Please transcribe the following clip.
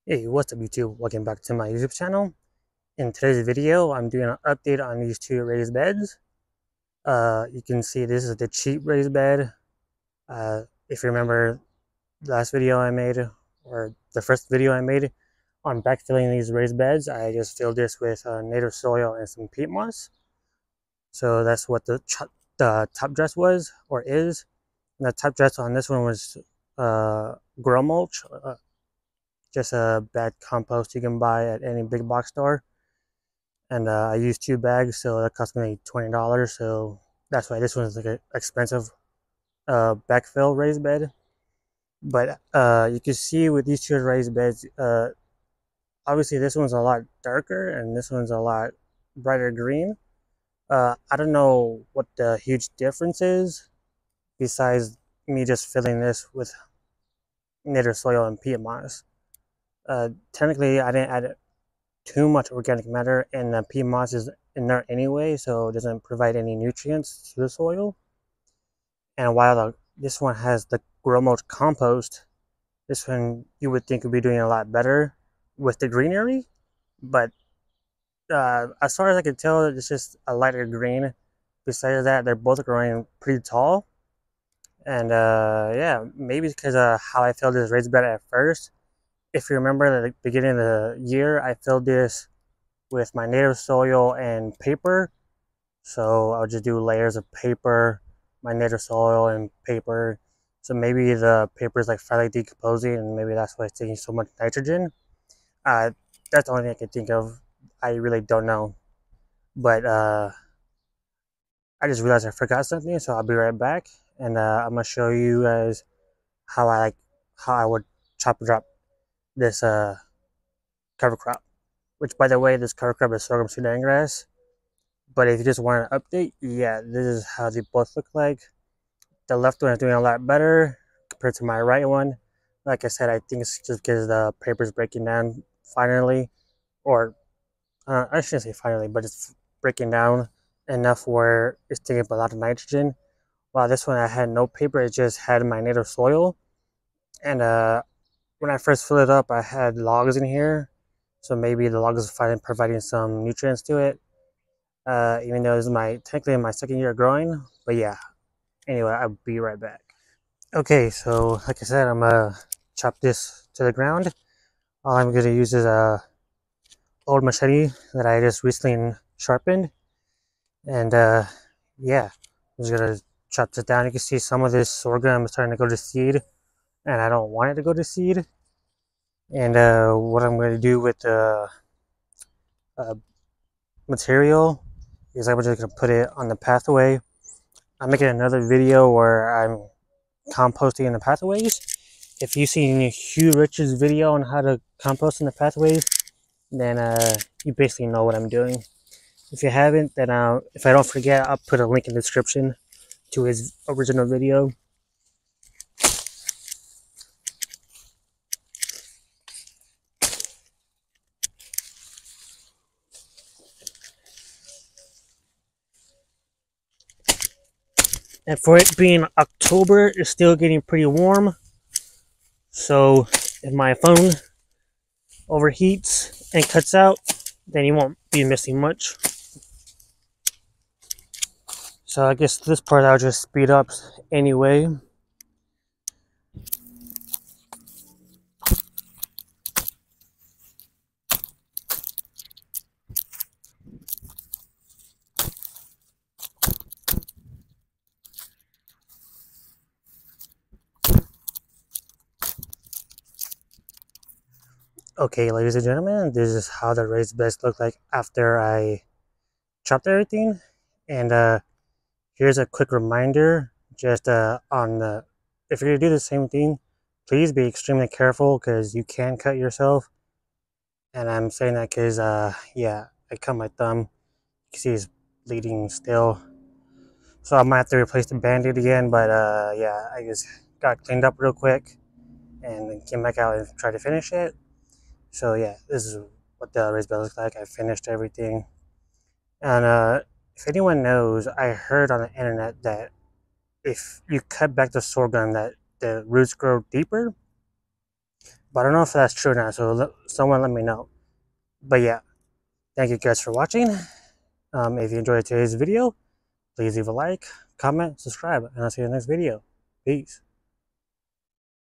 Hey, what's up YouTube? Welcome back to my YouTube channel. In today's video, I'm doing an update on these two raised beds. You can see this is the cheap raised bed. If you remember the last video I made, or the first video I made on backfilling these raised beds, I just filled this with native soil and some peat moss. So that's what the top dress was, or is. And the top dress on this one was grow mulch, just a bad compost you can buy at any big box store. And I used 2 bags, so that cost me $20. So that's why this one's like an expensive backfill raised bed. But you can see with these two raised beds, obviously this one's a lot darker and this one's a lot brighter green. I don't know what the huge difference is besides me just filling this with native soil and peat moss. Technically, I didn't add too much organic matter, and the peat moss is inert anyway, so it doesn't provide any nutrients to the soil. And while this one has the grow mulch compost, this one you would think would be doing a lot better with the greenery, but as far as I can tell, it's just a lighter green. Besides that, they're both growing pretty tall, and yeah, maybe because of how I filled this raised bed at first. If you remember at the beginning of the year, I filled this with my native soil and paper. So I'll just do layers of paper, my native soil and paper. So maybe the paper is like finally decomposing, and maybe that's why it's taking so much nitrogen. Uh, that's the only thing I can think of. I really don't know. But I just realized I forgot something, so I'll be right back, and I'm gonna show you guys how I would chop and drop this cover crop. Which, by the way, this cover crop is sorghum Sudan grass. But if you just want an update, yeah, this is how they both look like. The left one is doing a lot better compared to my right one. Like I said, I think it's just because the paper is breaking down finally, or I shouldn't say finally, but it's breaking down enough where it's taking up a lot of nitrogen. While this one I had no paper, it just had my native soil. And when I first filled it up, I had logs in here, so maybe the logs is finally providing some nutrients to it. Even though this is technically my second year growing, but yeah. Anyway, I'll be right back. Okay, so like I said, I'm gonna chop this to the ground. All I'm gonna use is a old machete that I just recently sharpened, and yeah, I'm just gonna chop this down. You can see some of this sorghum is starting to go to seed, and I don't want it to go to seed. And what I'm gonna do with the uh, material is I'm just gonna put it on the pathway. I'm making another video where I'm composting in the pathways. If you've seen Hugh Rich's video on how to compost in the pathways, then you basically know what I'm doing. If you haven't, then if I don't forget, I'll put a link in the description to his original video. And for it being October, it's still getting pretty warm. So if my phone overheats and cuts out, then you won't be missing much. So I guess this part I'll just speed up anyway. Okay, ladies and gentlemen, this is how the raised beds look like after I chopped everything. And here's a quick reminder, just on the, if you're gonna do the same thing, please be extremely careful because you can cut yourself. And I'm saying that because, yeah, I cut my thumb. You can see it's bleeding still. So I might have to replace the band-aid again, but yeah, I just got cleaned up real quick and then came back out and tried to finish it. So yeah, this is what the raised bed looks like. I finished everything. And if anyone knows, I heard on the internet that if you cut back the sorghum, that the roots grow deeper. But I don't know if that's true or not, so someone let me know. But yeah, thank you guys for watching. If you enjoyed today's video, please leave a like, comment, subscribe, and I'll see you in the next video. Peace.